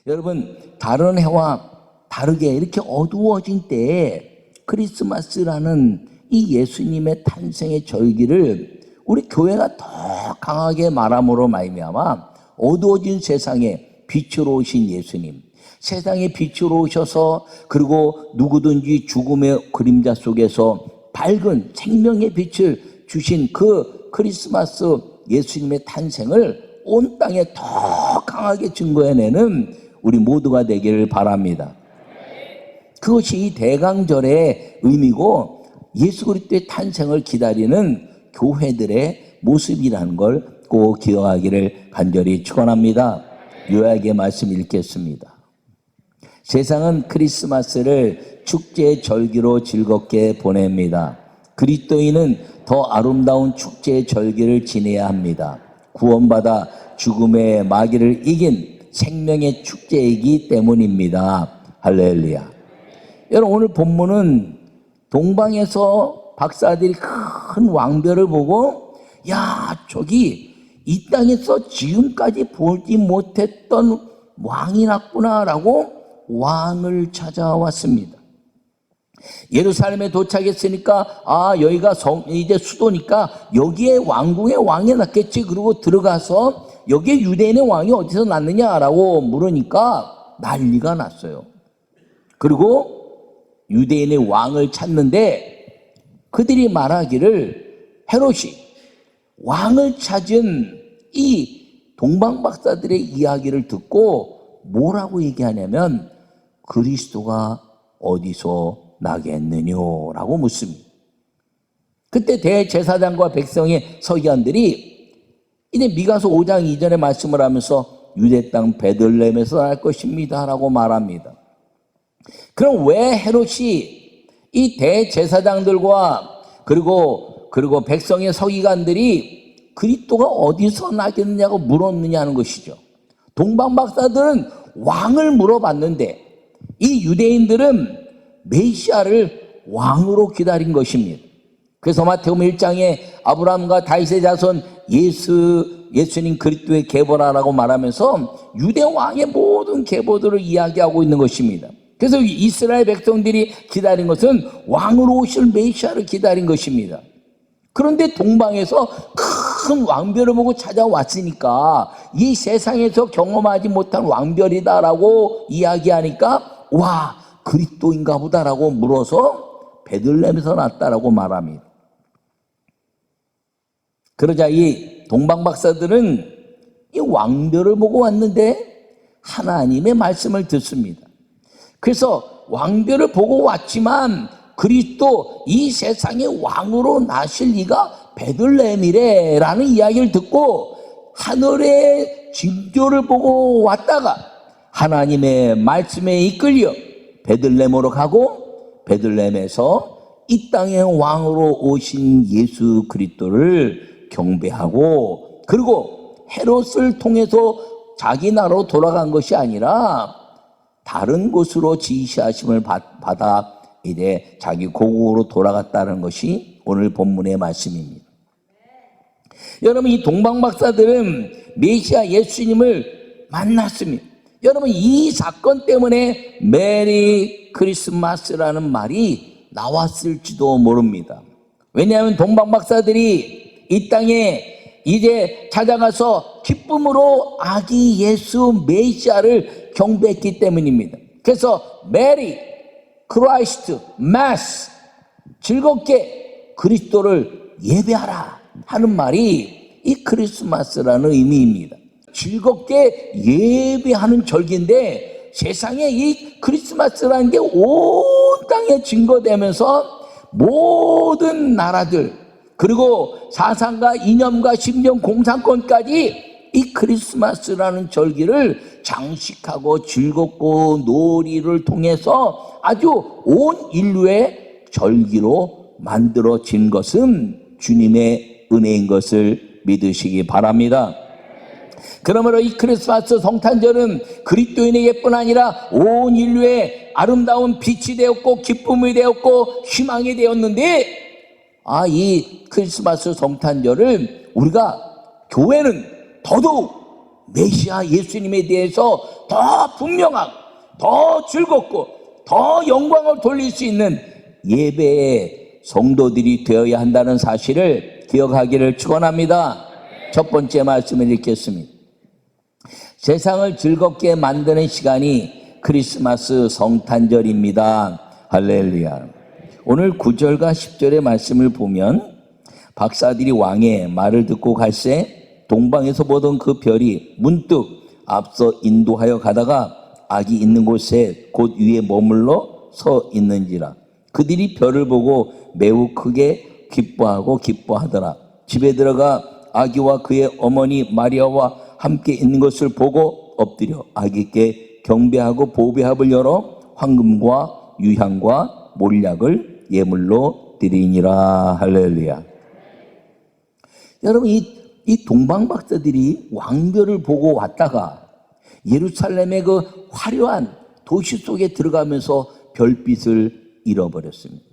여러분, 다른 해와 다르게 이렇게 어두워진 때에 크리스마스라는 이 예수님의 탄생의 절기를 우리 교회가 더 강하게 말함으로 말미암아 어두워진 세상에 빛으로 오신 예수님, 세상에 빛으로 오셔서 그리고 누구든지 죽음의 그림자 속에서 밝은 생명의 빛을 주신 그 크리스마스 예수님의 탄생을 온 땅에 더 강하게 증거해내는 우리 모두가 되기를 바랍니다. 그것이 이 대강절의 의미고 예수 그리스도의 탄생을 기다리는 교회들의 모습이라는 걸 꼭 기억하기를 간절히 축원합니다. 요약의 말씀 읽겠습니다. 세상은 크리스마스를 축제의 절기로 즐겁게 보냅니다. 그리스도인은 더 아름다운 축제의 절기를 지내야 합니다. 구원받아 죽음의 마귀를 이긴 생명의 축제이기 때문입니다. 할렐루야. 여러분, 오늘 본문은 동방에서 박사들이 큰 왕별을 보고 야, 저기 이 땅에서 지금까지 보지 못했던 왕이 났구나라고 왕을 찾아왔습니다. 예루살렘에 도착했으니까 여기가 이제 수도니까 여기에 왕궁의 왕이 났겠지. 그리고 들어가서 여기에 유대인의 왕이 어디서 났느냐라고 물으니까 난리가 났어요. 그리고 유대인의 왕을 찾는데 그들이 말하기를 헤롯이 왕을 찾은 이 동방박사들의 이야기를 듣고 뭐라고 얘기하냐면 그리스도가 어디서 나겠느냐라고 묻습니다. 그때 대제사장과 백성의 서기관들이 이제 미가서 5장 이전에 말씀을 하면서 유대 땅 베들레헴에서 날 것입니다 라고 말합니다. 그럼 왜 헤롯이 이 대제사장들과 그리고 백성의 서기관들이 그리스도가 어디서 나겠느냐고 물었느냐는 것이죠. 동방박사들은 왕을 물어봤는데 이 유대인들은 메시아를 왕으로 기다린 것입니다. 그래서 마태복음 1장에 아브라함과 다윗의 자손 예수님 그리스도의 계보라라고 말하면서 유대 왕의 모든 계보들을 이야기하고 있는 것입니다. 그래서 이스라엘 백성들이 기다린 것은 왕으로 오실 메시아를 기다린 것입니다. 그런데 동방에서 큰 왕별을 보고 찾아왔으니까 이 세상에서 경험하지 못한 왕별이다라고 이야기하니까 와, 그리스도인가 보다라고 물어서 베들레헴에서 났다라고 말합니다. 그러자 이 동방박사들은 이 왕별을 보고 왔는데 하나님의 말씀을 듣습니다. 그래서 왕별을 보고 왔지만 그리스도 이 세상의 왕으로 나실 리가 베들레헴이래 라는 이야기를 듣고 하늘의 징조를 보고 왔다가 하나님의 말씀에 이끌려 베들레헴으로 가고 베들레헴에서 이 땅의 왕으로 오신 예수 그리스도를 경배하고 그리고 헤롯을 통해서 자기 나라로 돌아간 것이 아니라 다른 곳으로 지시하심을 받아 이제 자기 고국으로 돌아갔다는 것이 오늘 본문의 말씀입니다. 여러분, 이 동방박사들은 메시아 예수님을 만났습니다. 여러분, 이 사건 때문에 메리 크리스마스라는 말이 나왔을지도 모릅니다. 왜냐하면 동방박사들이 이 땅에 이제 찾아가서 기쁨으로 아기 예수 메시아를 경배했기 때문입니다. 그래서 메리 크라이스트 마스 즐겁게 그리스도를 예배하라 하는 말이 이 크리스마스라는 의미입니다. 즐겁게 예배하는 절기인데 세상에 이 크리스마스라는 게 온 땅에 증거되면서 모든 나라들 그리고 사상과 이념과 심령 공산권까지 이 크리스마스라는 절기를 장식하고 즐겁고 놀이를 통해서 아주 온 인류의 절기로 만들어진 것은 주님의 은혜인 것을 믿으시기 바랍니다. 그러므로 이 크리스마스 성탄절은 그리스도인에게 뿐 아니라 온 인류의 아름다운 빛이 되었고 기쁨이 되었고 희망이 되었는데 이 크리스마스 성탄절을 우리가 교회는 더더욱 메시아 예수님에 대해서 더 분명하고 더 즐겁고 더 영광을 돌릴 수 있는 예배의 성도들이 되어야 한다는 사실을 기억하기를 축원합니다. 첫 번째 말씀을 읽겠습니다. 세상을 즐겁게 만드는 시간이 크리스마스 성탄절입니다. 할렐루야. 오늘 9절과 10절의 말씀을 보면 박사들이 왕의 말을 듣고 갈새 동방에서 보던 그 별이 문득 앞서 인도하여 가다가 악이 있는 곳에 곧 위에 머물러 서 있는지라. 그들이 별을 보고 매우 크게 기뻐하더라. 집에 들어가 아기와 그의 어머니 마리아와 함께 있는 것을 보고 엎드려 아기께 경배하고 보배합을 열어 황금과 유향과 몰약을 예물로 드리니라. 할렐루야. 여러분, 이 동방박사들이 왕별을 보고 왔다가 예루살렘의 그 화려한 도시 속에 들어가면서 별빛을 잃어버렸습니다.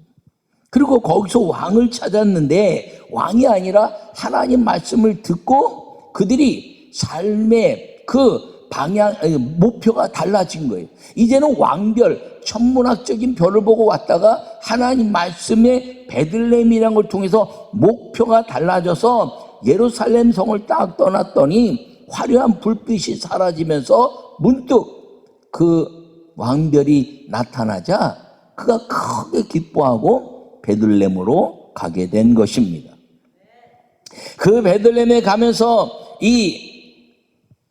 그리고 거기서 왕을 찾았는데 왕이 아니라 하나님 말씀을 듣고 그들이 삶의 그 방향, 목표가 달라진 거예요. 이제는 왕별, 천문학적인 별을 보고 왔다가 하나님 말씀의 베들레헴이라는 걸 통해서 목표가 달라져서 예루살렘 성을 딱 떠났더니 화려한 불빛이 사라지면서 문득 그 왕별이 나타나자 그가 크게 기뻐하고 베들레헴으로 가게 된 것입니다. 그 베들레헴에 가면서 이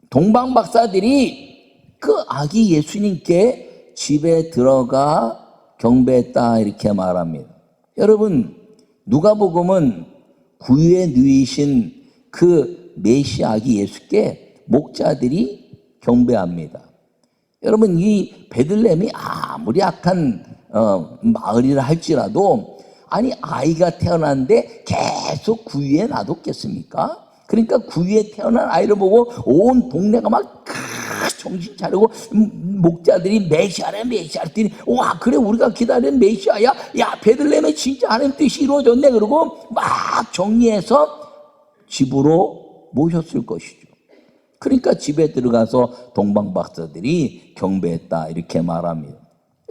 동방박사들이 그 아기 예수님께 집에 들어가 경배했다 이렇게 말합니다. 여러분, 누가복음은 구유에 누이신 그 메시아 아기 예수께 목자들이 경배합니다. 여러분, 이 베들레헴이 아무리 악한 마을이라 할지라도 아니 아이가 태어났는데 계속 구유에 놔뒀겠습니까? 그러니까 구유에 태어난 아이를 보고 온 동네가 막 정신 차리고 목자들이 메시아래 했더니 와 그래 우리가 기다리는 메시아야. 야 베들레헴에 진짜 하나님 뜻이 이루어졌네. 그러고 막 정리해서 집으로 모셨을 것이죠. 그러니까 집에 들어가서 동방박사들이 경배했다 이렇게 말합니다.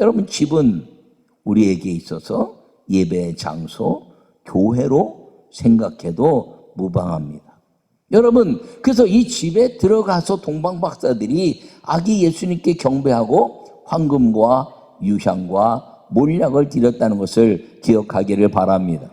여러분, 집은 우리에게 있어서 예배의 장소, 교회로 생각해도 무방합니다. 여러분, 그래서 이 집에 들어가서 동방박사들이 아기 예수님께 경배하고 황금과 유향과 몰약을 드렸다는 것을 기억하기를 바랍니다.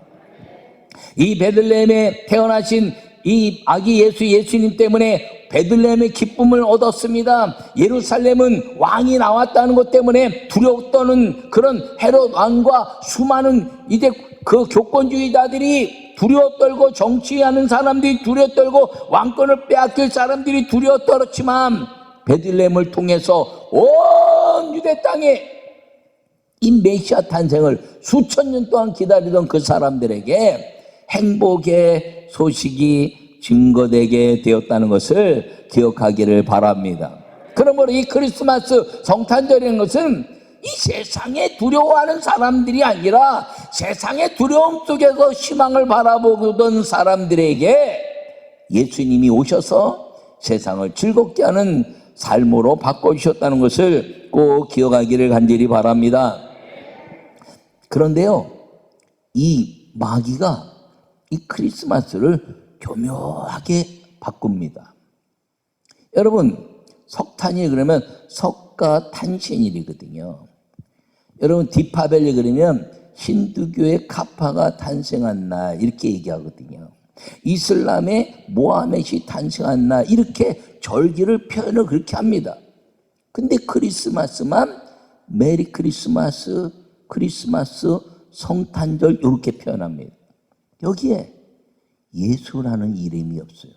이 베들레헴에 태어나신 이 아기 예수님 때문에 베들레헴의 기쁨을 얻었습니다. 예루살렘은 왕이 나왔다는 것 때문에 두려워 떠는 그런 헤롯 왕과 수많은 이제 그 교권주의자들이 두려워 떨고 정치하는 사람들이 두려워 떨고 왕권을 빼앗길 사람들이 두려워 떨었지만 베들레헴을 통해서 온 유대 땅에 이 메시아 탄생을 수천 년 동안 기다리던 그 사람들에게 행복의 소식이 증거되게 되었다는 것을 기억하기를 바랍니다. 그러므로 이 크리스마스 성탄절이라는 것은 이 세상에 두려워하는 사람들이 아니라 세상의 두려움 속에서 희망을 바라보던 사람들에게 예수님이 오셔서 세상을 즐겁게 하는 삶으로 바꿔주셨다는 것을 꼭 기억하기를 간절히 바랍니다. 그런데요, 이 마귀가 이 크리스마스를 교묘하게 바꿉니다. 여러분, 석탄이 그러면 석가탄신일이거든요. 여러분, 디파벨리 그러면 힌두교의 카파가 탄생한 날 이렇게 얘기하거든요. 이슬람의 모하멧이 탄생한 날 이렇게 절기를 표현을 그렇게 합니다. 근데 크리스마스만 메리 크리스마스, 크리스마스, 성탄절 이렇게 표현합니다. 여기에 예수라는 이름이 없어요.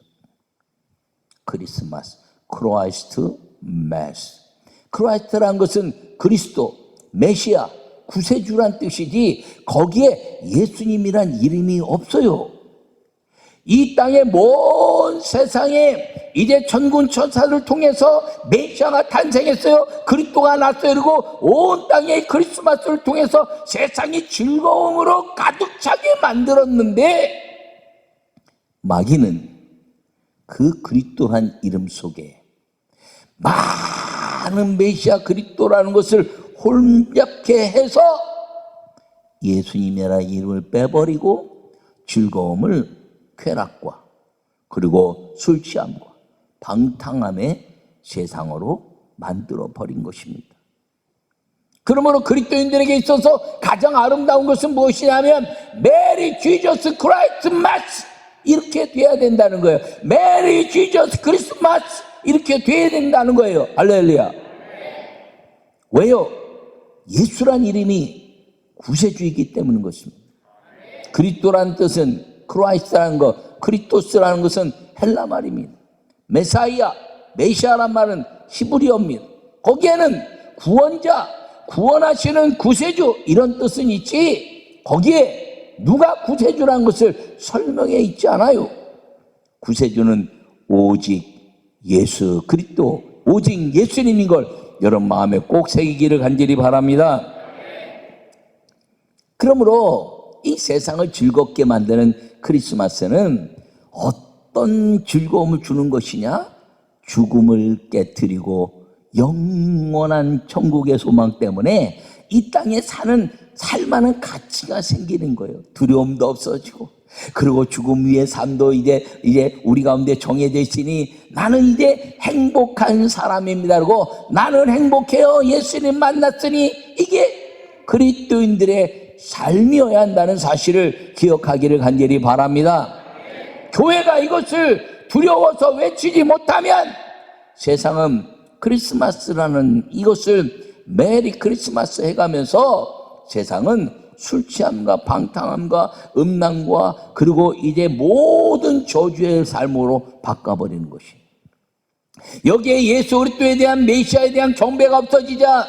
크리스마스, 크라이스트 메스. 크라이스트라는 것은 그리스도, 메시아, 구세주란 뜻이지 거기에 예수님이란 이름이 없어요. 이 땅의 먼 세상에 이제 천군천사를 통해서 메시아가 탄생했어요. 그리스도가 났어요. 그리고 온 땅에 크리스마스를 통해서 세상이 즐거움으로 가득 차게 만들었는데 마귀는 그 그리스도란 이름 속에 많은 메시아 그리스도라는 것을 혼잡케 해서 예수님이라는 이름을 빼버리고 즐거움을 쾌락과 그리고 술 취함과 방탕함의 세상으로 만들어 버린 것입니다. 그러므로 그리스도인들에게 있어서 가장 아름다운 것은 무엇이냐면 메리 지저스 크라이스트 마스 이렇게 돼야 된다는 거예요. 메리 지저스 크리스마스 이렇게 돼야 된다는 거예요. 할렐루야. 왜요? 예수란 이름이 구세주이기 때문인 것입니다. 그리스도라는 뜻은 크라이스트라는 것, 크리스토스라는 것은 헬라 말입니다. 메사이아, 메시아란 말은 히브리어입니다. 거기에는 구원자, 구원하시는 구세주 이런 뜻은 있지 거기에 누가 구세주라는 것을 설명해 있지 않아요. 구세주는 오직 예수 그리스도, 오직 예수님인 걸 여러분 마음에 꼭 새기기를 간절히 바랍니다. 그러므로 이 세상을 즐겁게 만드는 크리스마스는 어떤 즐거움을 주는 것이냐? 죽음을 깨트리고 영원한 천국의 소망 때문에 이 땅에 사는 살만한 가치가 생기는 거예요. 두려움도 없어지고, 그리고 죽음 위의 삶도 이제 우리 가운데 정해져 있으니 나는 이제 행복한 사람입니다. 그리고 나는 행복해요. 예수님 만났으니 이게 그리스도인들의 삶이어야 한다는 사실을 기억하기를 간절히 바랍니다. 교회가 이것을 두려워서 외치지 못하면 세상은 크리스마스라는 이것을 메리 크리스마스 해가면서 세상은 술 취함과 방탕함과 음란과 그리고 이제 모든 저주의 삶으로 바꿔버리는 것이. 여기에 예수 그리스도에 대한 메시아에 대한 경배가 없어지자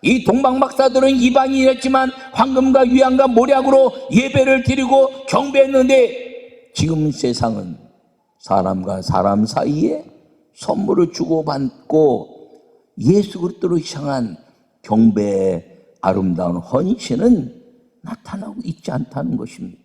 이 동방박사들은 이방인이었지만 황금과 유향과 모략으로 예배를 드리고 경배했는데 지금 세상은 사람과 사람 사이에 선물을 주고받고 예수 그리스도를 향한 경배의 아름다운 헌신은 나타나고 있지 않다는 것입니다.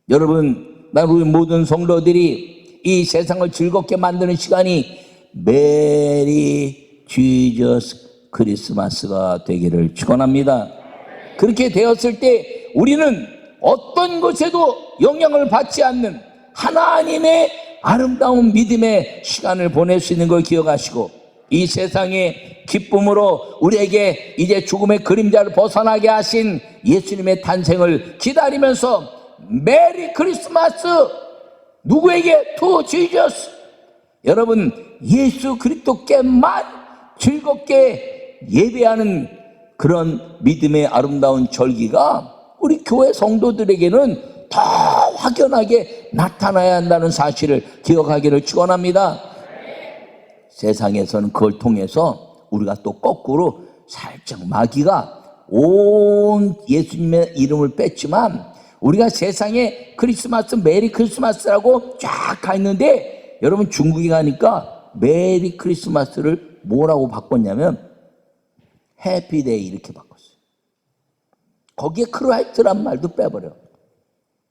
여러분, 우리 모든 성도들이 이 세상을 즐겁게 만드는 시간이 메리 지저스 크리스마스가 되기를 축원합니다. 그렇게 되었을 때 우리는 어떤 것에도 영향을 받지 않는 하나님의 아름다운 믿음의 시간을 보낼 수 있는 걸 기억하시고 이 세상의 기쁨으로 우리에게 이제 죽음의 그림자를 벗어나게 하신 예수님의 탄생을 기다리면서 메리 크리스마스 누구에게? To Jesus. 여러분 예수 그리스도께만 즐겁게 예배하는 그런 믿음의 아름다운 절기가 우리 교회 성도들에게는 더 확연하게 나타나야 한다는 사실을 기억하기를 축원합니다. 세상에서는 그걸 통해서 우리가 또 거꾸로 살짝 마귀가 온 예수님의 이름을 뺐지만 우리가 세상에 크리스마스 메리 크리스마스라고 쫙 가 있는데 여러분 중국에 가니까 메리 크리스마스를 뭐라고 바꿨냐면 해피데이 이렇게 바꿨어요. 거기에 크라이스트란 말도 빼버려.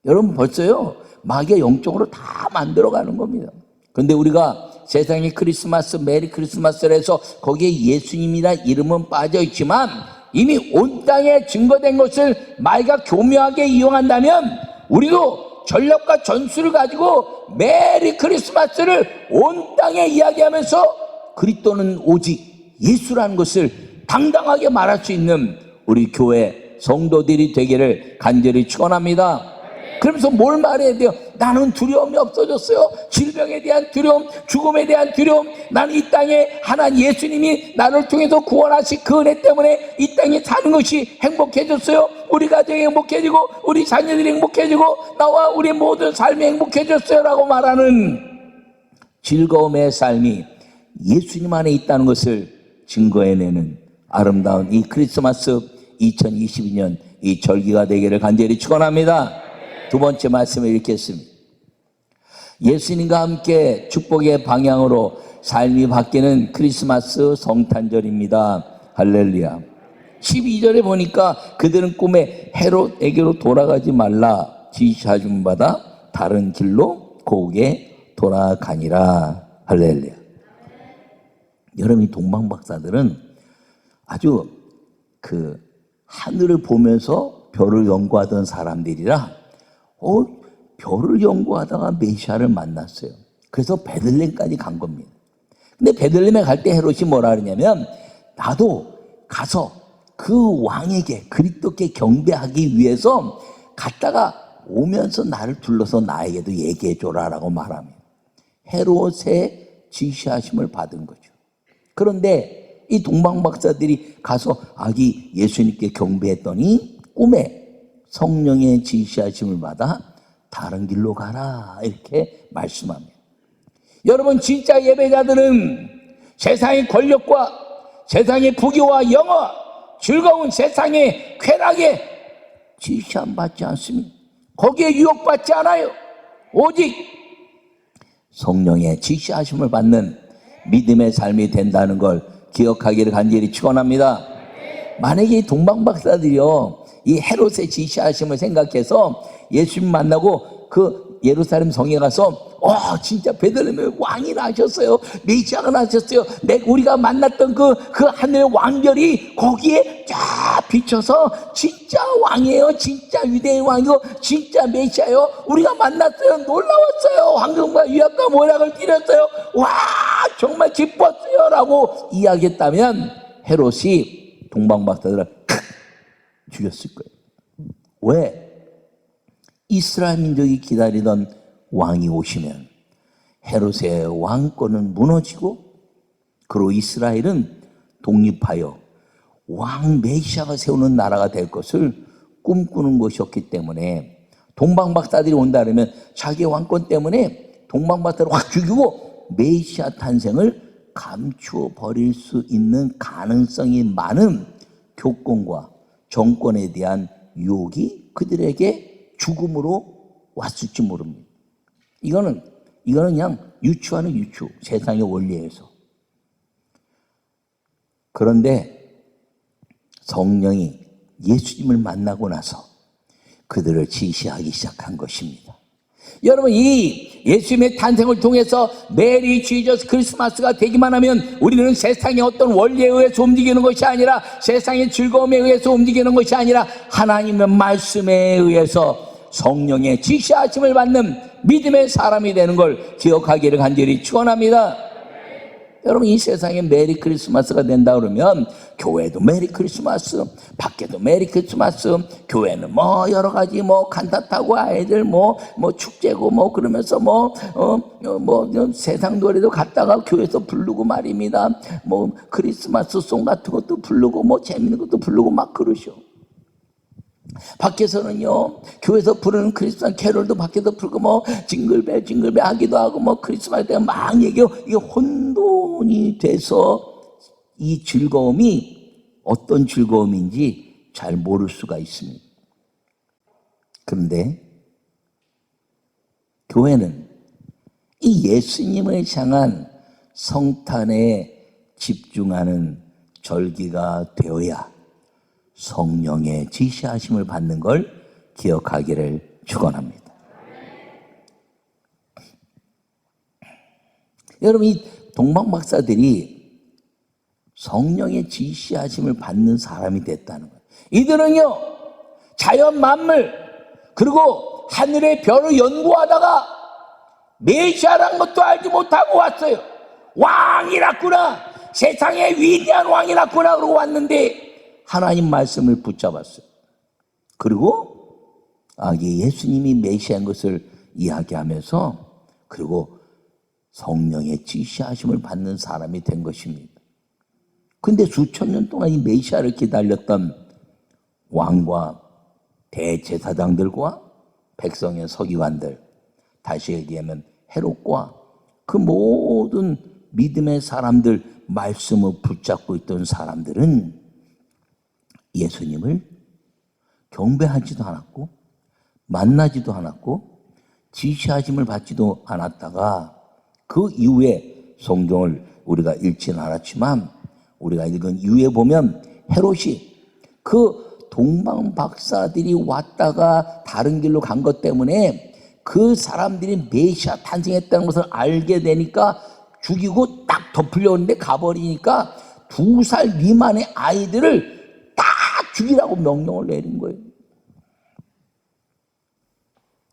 여러분 벌써요 마귀가 영적으로 다 만들어가는 겁니다. 그런데 우리가 세상에 크리스마스 메리 크리스마스를 해서 거기에 예수님이란 이름은 빠져있지만 이미 온 땅에 증거된 것을 마귀가 교묘하게 이용한다면 우리도 전력과 전술을 가지고 메리 크리스마스를 온 땅에 이야기하면서 그리스도는 오직 예수라는 것을 당당하게 말할 수 있는 우리 교회 성도들이 되기를 간절히 축원합니다. 그러면서 뭘 말해야 돼요? 나는 두려움이 없어졌어요. 질병에 대한 두려움, 죽음에 대한 두려움. 나는 이 땅에 하나님 예수님이 나를 통해서 구원하신 그 은혜 때문에 이 땅에 사는 것이 행복해졌어요. 우리 가정이 행복해지고 우리 자녀들이 행복해지고 나와 우리 모든 삶이 행복해졌어요 라고 말하는 즐거움의 삶이 예수님 안에 있다는 것을 증거해내는 아름다운 이 크리스마스 2022년 이 절기가 되기를 간절히 축원합니다. 두 번째 말씀을 읽겠습니다. 예수님과 함께 축복의 방향으로 삶이 바뀌는 크리스마스 성탄절입니다. 할렐루야. 12절에 보니까 그들은 꿈에 헤롯에게로 돌아가지 말라 지시하줌 받아 다른 길로 고개 돌아가니라. 할렐루야. 여러분, 이 동방박사들은 아주 그 하늘을 보면서 별을 연구하던 사람들이라 별을 연구하다가 메시아를 만났어요. 그래서 베들레헴까지 간 겁니다. 근데 베들레헴에 갈 때 헤롯이 뭐라 그러냐면, 나도 가서 그 왕에게, 그리스도께 경배하기 위해서 갔다가 오면서 나를 둘러서 나에게도 얘기해줘라 라고 말합니다. 헤롯의 지시하심을 받은 거죠. 그런데 이 동방박사들이 가서 아기 예수님께 경배했더니 꿈에 성령의 지시하심을 받아 다른 길로 가라 이렇게 말씀합니다. 여러분, 진짜 예배자들은 세상의 권력과 세상의 부귀와 영화, 즐거운 세상의 쾌락에 지시함 받지 않습니다. 거기에 유혹받지 않아요. 오직 성령의 지시하심을 받는 믿음의 삶이 된다는 걸 기억하기를 간절히 축원합니다. 만약에 이 동방박사들이요, 이 헤롯의 지시하심을 생각해서 예수님 만나고 그 예루살렘 성에 가서 진짜 베들레헴에 왕이 나셨어요. 메시아가 나셨어요. 우리가 만났던 그 하늘의 왕별이 거기에 쫙 비춰서 진짜 왕이에요. 진짜 유대인 왕이고 진짜 메시아요. 우리가 만났어요. 놀라웠어요. 황금과 유압과 모략을 드렸어요. 와, 정말 기뻤어요 라고 이야기했다면 헤롯이 동방박사들을 죽였을 거예요. 왜? 이스라엘 민족이 기다리던 왕이 오시면 헤롯의 왕권은 무너지고, 그리고 이스라엘은 독립하여 왕 메시아가 세우는 나라가 될 것을 꿈꾸는 것이었기 때문에 동방박사들이 온다 그러면 자기 왕권 때문에 동방박사를 확 죽이고 메시아 탄생을 감추어 버릴 수 있는 가능성이 많은 교권과 정권에 대한 유혹이 그들에게 죽음으로 왔을지 모릅니다. 이거는 그냥 유추하는 유추, 세상의 원리에서. 그런데 성령이 예수님을 만나고 나서 그들을 지시하기 시작한 것입니다. 여러분, 이 예수님의 탄생을 통해서 메리 지저스 크리스마스가 되기만 하면 우리는 세상의 어떤 원리에 의해서 움직이는 것이 아니라, 세상의 즐거움에 의해서 움직이는 것이 아니라 하나님의 말씀에 의해서 성령의 지시하심을 받는 믿음의 사람이 되는 걸 기억하기를 간절히 축원합니다. 여러분, 이 세상에 메리 크리스마스가 된다 그러면 교회도 메리 크리스마스, 밖에도 메리 크리스마스, 교회는 뭐 여러 가지 뭐 칸타타고 아이들 뭐 축제고 뭐 그러면서 세상 노래도 갖다가 교회에서 부르고 말입니다. 뭐 크리스마스 송 같은 것도 부르고 뭐 재밌는 것도 부르고 막 그러셔. 밖에서는요, 교회에서 부르는 크리스마스 캐롤도 밖에서 부르고 뭐 징글벨 하기도 하고 뭐 크리스마스 때 막 얘기하고, 이게 혼돈이 돼서 이 즐거움이 어떤 즐거움인지 잘 모를 수가 있습니다. 그런데 교회는 이 예수님을 향한 성탄에 집중하는 절기가 되어야 성령의 지시하심을 받는 걸 기억하기를 축원합니다. 여러분, 이 동방박사들이 성령의 지시하심을 받는 사람이 됐다는 거예요. 이들은요, 자연 만물 그리고 하늘의 별을 연구하다가 메시아란 것도 알지 못하고 왔어요. 왕이랐구나, 세상의 위대한 왕이랐구나 그러고 왔는데 하나님 말씀을 붙잡았어요. 그리고 아기 예수님이 메시아인 것을 이야기하면서, 그리고 성령의 지시하심을 받는 사람이 된 것입니다. 근데 수천 년 동안 이 메시아를 기다렸던 왕과 대제사장들과 백성의 서기관들, 다시 얘기하면 헤롯과 그 모든 믿음의 사람들, 말씀을 붙잡고 있던 사람들은 예수님을 경배하지도 않았고 만나지도 않았고 지시하심을 받지도 않았다가, 그 이후에 성경을 우리가 읽지는 않았지만 우리가 읽은 이후에 보면 헤롯이 그 동방 박사들이 왔다가 다른 길로 간 것 때문에 그 사람들이 메시아 탄생했다는 것을 알게 되니까 죽이고 딱 덮으려는데 가버리니까 2살 미만의 아이들을 다 죽이라고 명령을 내린 거예요.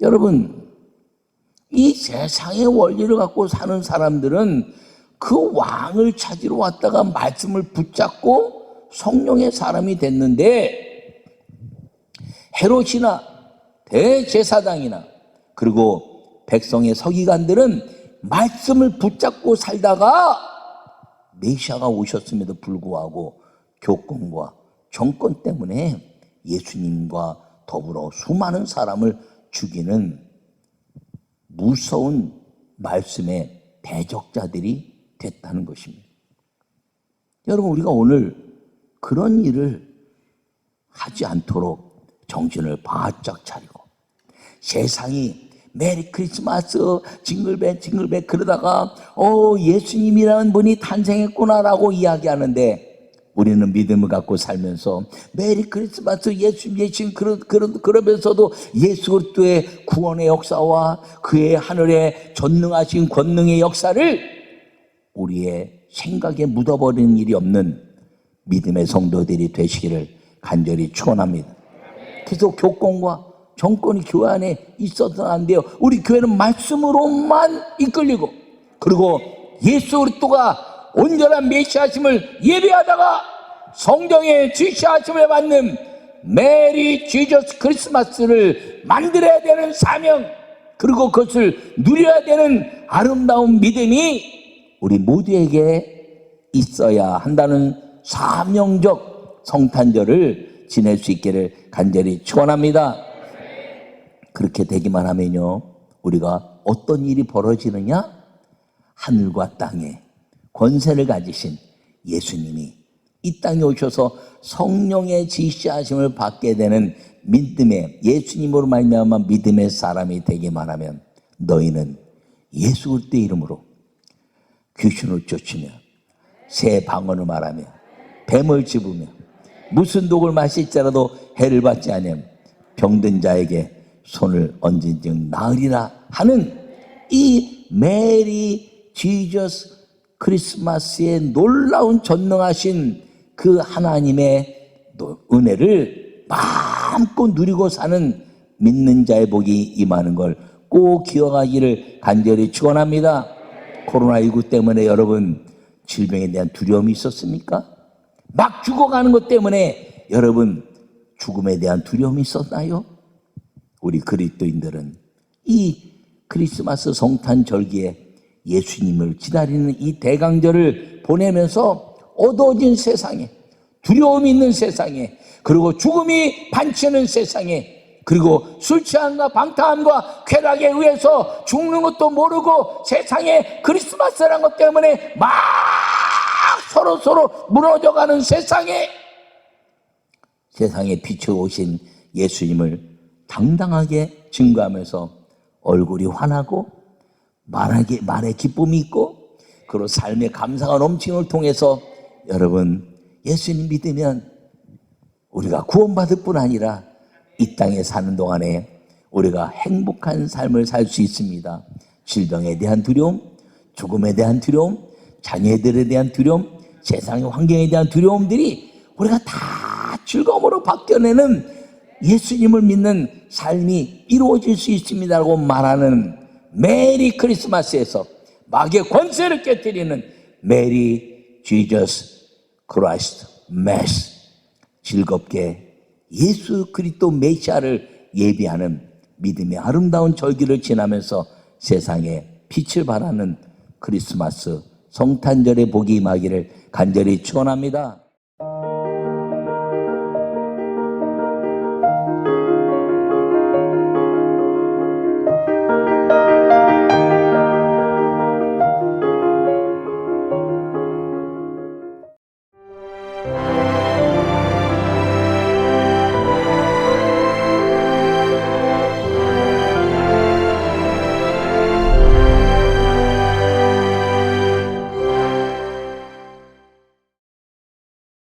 여러분, 이 세상의 원리를 갖고 사는 사람들은 그 왕을 찾으러 왔다가 말씀을 붙잡고 성령의 사람이 됐는데, 헤롯이나 대제사장이나 그리고 백성의 서기관들은 말씀을 붙잡고 살다가 메시아가 오셨음에도 불구하고 교권과 정권 때문에 예수님과 더불어 수많은 사람을 죽이는 무서운 말씀의 대적자들이 됐다는 것입니다. 여러분, 우리가 오늘 그런 일을 하지 않도록 정신을 바짝 차리고, 세상이 메리 크리스마스 징글벨 징글벨 그러다가 예수님이라는 분이 탄생했구나라고 이야기하는데, 우리는 믿음을 갖고 살면서 메리 크리스마스 예수님 그러면서도 예수 그리스도의 구원의 역사와 그의 하늘의 전능하신 권능의 역사를 우리의 생각에 묻어버리는 일이 없는 믿음의 성도들이 되시기를 간절히 축원합니다. 그래서 교권과 정권이 교회 안에 있어서는 안 돼요. 우리 교회는 말씀으로만 이끌리고, 그리고 예수 그리스도가 온전한 메시아심을 예배하다가 성령의 지시하심을 받는 메리 지저스 크리스마스를 만들어야 되는 사명, 그리고 그것을 누려야 되는 아름다운 믿음이 우리 모두에게 있어야 한다는 사명적 성탄절을 지낼 수 있기를 간절히 축원합니다. 그렇게 되기만 하면요, 우리가 어떤 일이 벌어지느냐? 하늘과 땅에 권세를 가지신 예수님이 이 땅에 오셔서 성령의 지시하심을 받게 되는 믿음의, 예수님으로 말미암아 믿음의 사람이 되기만 하면 너희는 예수 그리스도의 이름으로 귀신을 쫓으며 새 방언을 말하며 뱀을 집으며 무슨 독을 마실지라도 해를 받지 아니하며 병든 자에게 손을 얹은 즉 나으리라 하는 이 메리 지저스 크리스마스의 놀라운 전능하신 그 하나님의 은혜를 마음껏 누리고 사는 믿는 자의 복이 임하는 걸 꼭 기억하기를 간절히 축원합니다. 코로나19 때문에 여러분 질병에 대한 두려움이 있었습니까? 막 죽어가는 것 때문에 여러분 죽음에 대한 두려움이 있었나요? 우리 그리스도인들은 이 크리스마스 성탄 절기에 예수님을 기다리는 이 대강절을 보내면서 어두워진 세상에, 두려움이 있는 세상에, 그리고 죽음이 반치는 세상에, 그리고 술 취함과 방탕함과 쾌락에 의해서 죽는 것도 모르고 세상에 크리스마스라는 것 때문에 막 서로 무너져가는 세상에 빛을 오신 예수님을 당당하게 증거하면서 얼굴이 환하고 말에 기쁨이 있고, 그리고 삶의 감사가 넘치는 걸 통해서 여러분 예수님 믿으면 우리가 구원받을 뿐 아니라 이 땅에 사는 동안에 우리가 행복한 삶을 살 수 있습니다. 질병에 대한 두려움, 죽음에 대한 두려움, 자녀들에 대한 두려움, 세상의 환경에 대한 두려움들이 우리가 다 즐거움으로 바뀌어내는 예수님을 믿는 삶이 이루어질 수 있습니다라고 말하는 메리 크리스마스에서 마귀의 권세를 깨뜨리는 메리 지저스 크라이스트 메스, 즐겁게 예수 그리스도 메시아를 예비하는 믿음의 아름다운 절기를 지나면서 세상에 빛을 발하는 크리스마스 성탄절의 복이 임하기를 간절히 축원합니다.